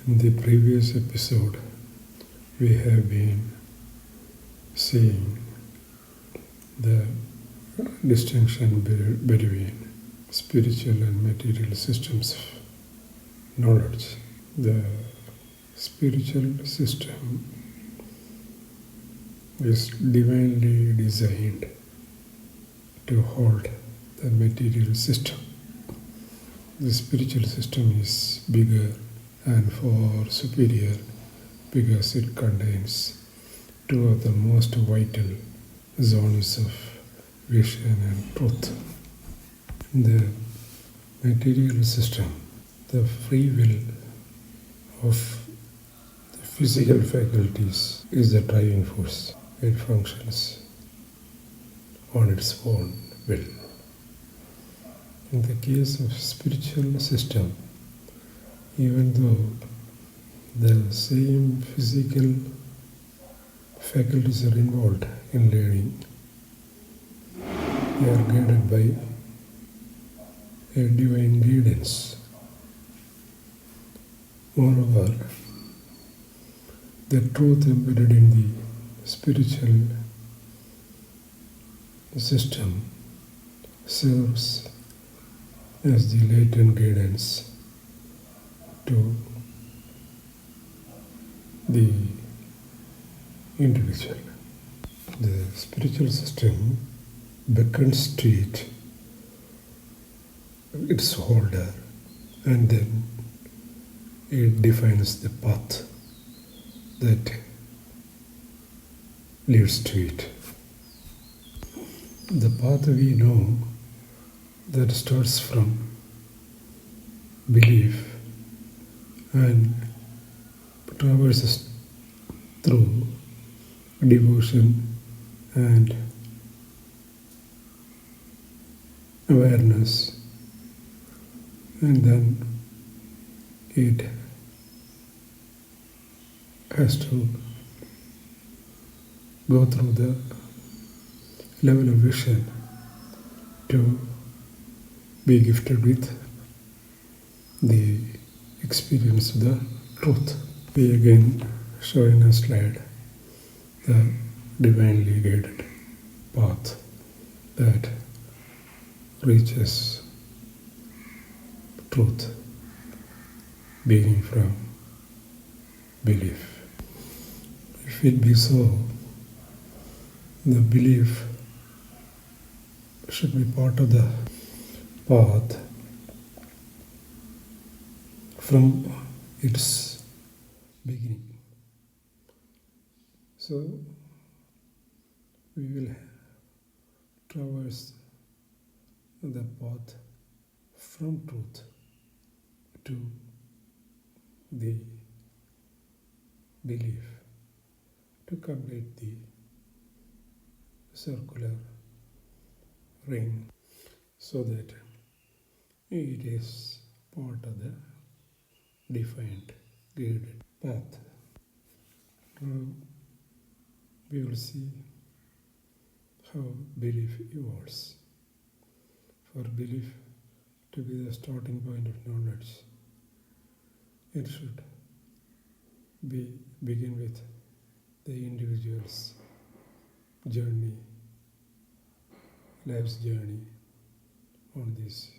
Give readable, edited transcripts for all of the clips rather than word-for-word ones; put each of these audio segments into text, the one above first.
In the previous episode, we have been seeing the distinction between spiritual and material systems of knowledge. The spiritual system is divinely designed to hold the material system. The spiritual system is bigger and far superior because it contains two of the most vital zones of vision and truth. In the material system, the free will of the physical faculties is the driving force. It functions on its own will. In the case of spiritual system, even though the same physical faculties are involved in learning, they are guided by a divine guidance. Moreover, the truth embedded in the spiritual system serves as the latent guidance to the individual. The spiritual system beckons to its holder, and then it defines the path that leads to it. The path we know that starts from belief and traverses through devotion and awareness, and then it has to go through the level of vision to be gifted with the experience of the truth. We again show in a slide the divinely guided path that reaches truth, beginning from belief. If it be so, the belief should be part of the path from its beginning. So we will traverse the path from truth to the belief to complete the circular ring, so that it is part of the defined, guided path. Now we will see how belief evolves. For belief to be the starting point of knowledge, it should begin with the individual's journey, life's journey on this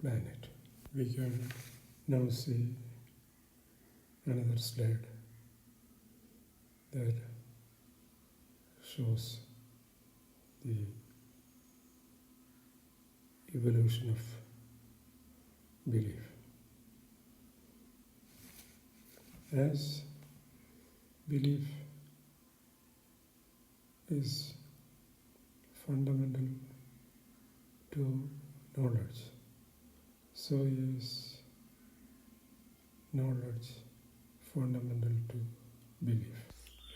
planet. We can now see another slide that shows the evolution of belief. As belief is fundamental to knowledge, so is knowledge fundamental to belief.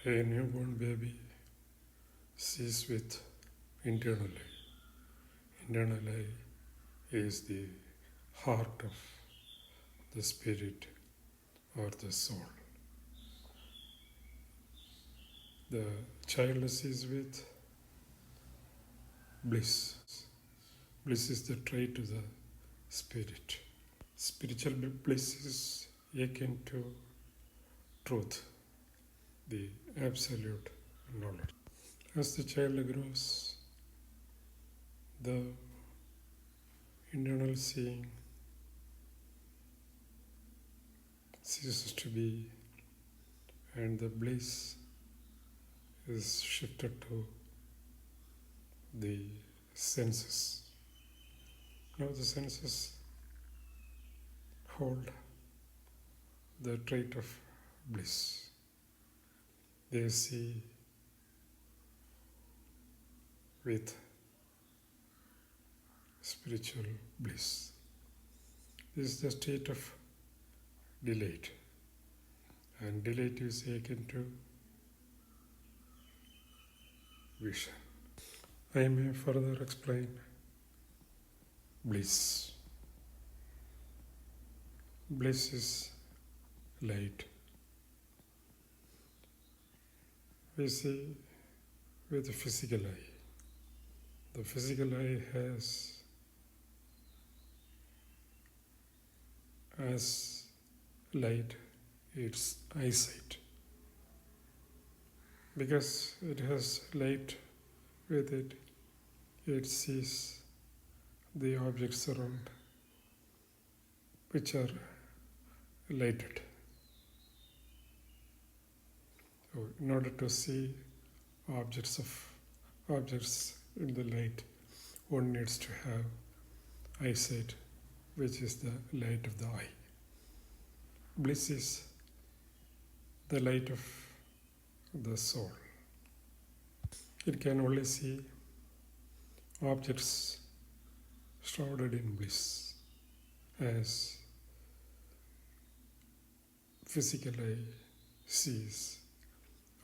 A newborn baby sees with internal eye. Internal eye is the heart of the spirit or the soul. The child sees with bliss. Bliss is the trait of the spirit. Spiritual bliss is akin to truth, the absolute knowledge. As the child grows, the internal seeing ceases to be, and the bliss is shifted to the senses. Now the senses hold the trait of bliss. They see with spiritual bliss. This is the state of delight, and delight is akin to vision. I may further explain bliss. Bliss is light. We see with the physical eye. The physical eye has as light its eyesight. Because it has light with it, it sees the objects around which are lighted. So in order to see objects in the light, one needs to have eyesight, which is the light of the eye. Bliss is the light of the soul. It can only see objects shrouded in bliss, as physical eye sees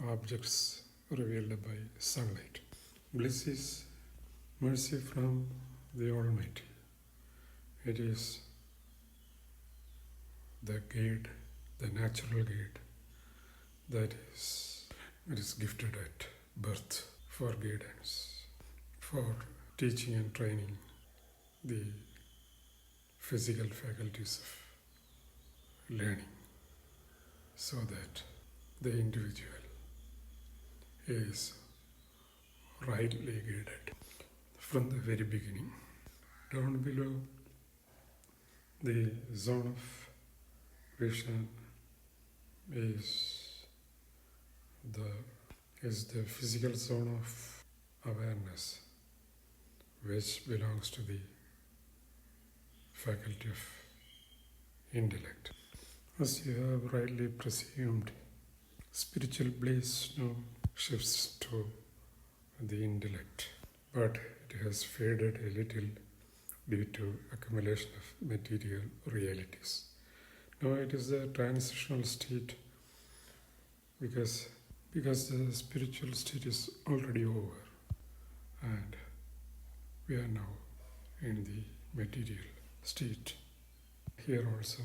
objects revealed by sunlight. Bliss is mercy from the Almighty. It is the gate, the natural gate that is gifted at birth for guidance, for teaching and training the physical faculties of learning, so that the individual is rightly guided from the very beginning. Down below, the zone of vision is the physical zone of awareness, which belongs to the faculty of intellect. As you have rightly presumed, spiritual bliss now shifts to the intellect, but it has faded a little due to accumulation of material realities. Now it is a transitional state because the spiritual state is already over, and we are now in the material state. Here also,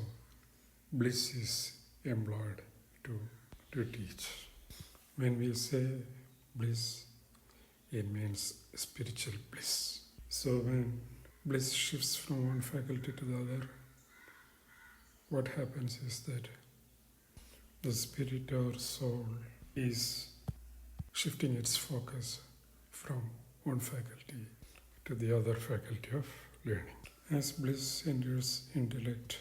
bliss is employed to teach. When we say bliss, it means spiritual bliss. So when bliss shifts from one faculty to the other, what happens is that the spirit or soul is shifting its focus from one faculty to the other faculty of learning. As bliss enters intellect,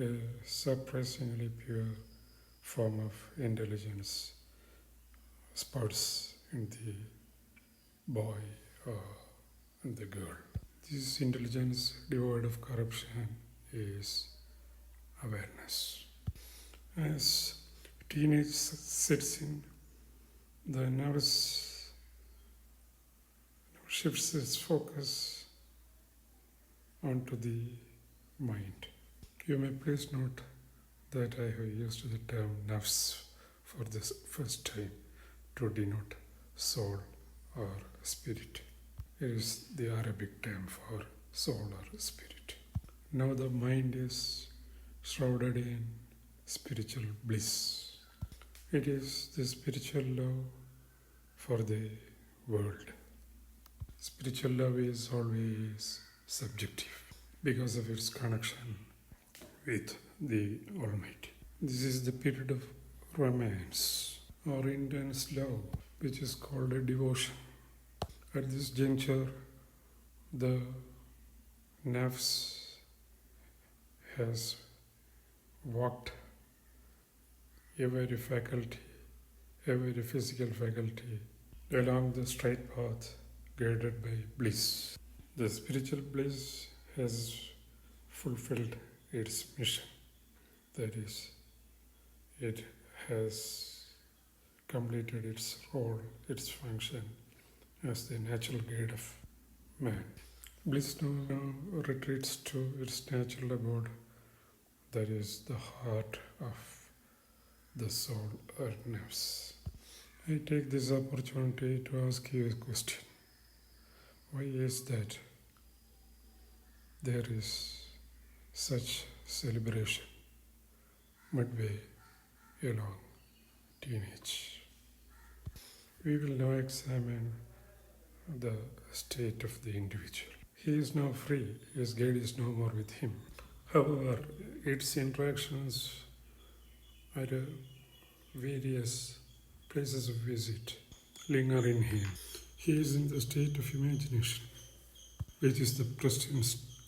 a surprisingly pure form of intelligence sprouts in the boy or in the girl. This intelligence devoid of corruption is awareness. As teenage sets in, the nervous shifts its focus onto the mind. You may please note that I have used the term nafs for the first time to denote soul or spirit. It is the Arabic term for soul or spirit. Now the mind is shrouded in spiritual bliss. It is the spiritual love for the world. Spiritual love is always subjective because of its connection with the Almighty. This is the period of romance or intense love, which is called a devotion. At this juncture, the nafs has walked every faculty, every physical faculty along the straight path guided by bliss. The spiritual bliss has fulfilled its mission. That is, it has completed its role, its function as the natural guide of man. Bliss now retreats to its natural abode, that is the heart of the soul or nafs. I take this opportunity to ask you a question. Why is that there is such celebration midway along teenage? We will now examine the state of the individual. He is now free, his guide is no more with him. However, its interactions at various places of visit linger in him. He is in the state of imagination, which is the present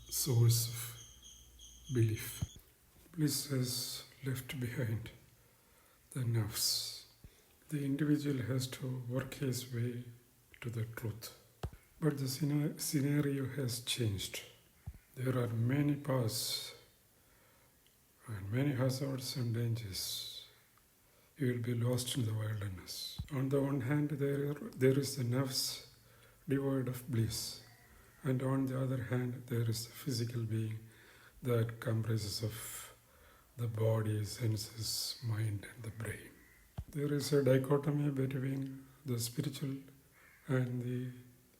source of belief. Bliss has left behind the nafs. The individual has to work his way to the truth. But the scenario has changed. There are many paths and many hazards and dangers. You will be lost in the wilderness. On the one hand, there is the nafs devoid of bliss, and on the other hand, there is the physical being that comprises of the body, senses, mind, and the brain. There is a dichotomy between the spiritual and the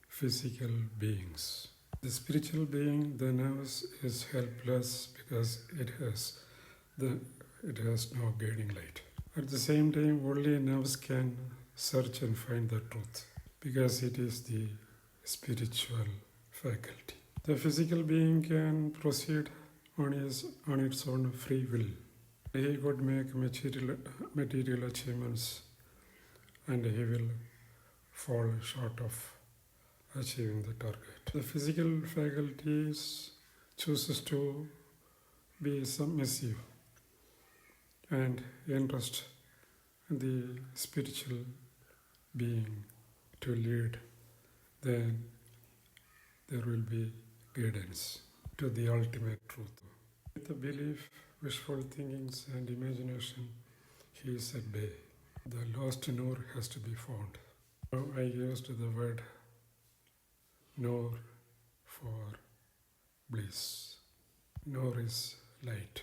physical beings. The spiritual being, the nafs, is helpless because it has no guiding light. At the same time, only nafs can search and find the truth because it is the spiritual faculty. The physical being can proceed on its own free will. He could make material achievements and he will fall short of achieving the target. The physical faculties chooses to be submissive and entrust the spiritual being to lead, then there will be guidance to the ultimate truth. With the belief, wishful thinkings and imagination, he is at bay. The lost Noor has to be found. Now I used the word Noor for bliss. Noor is light.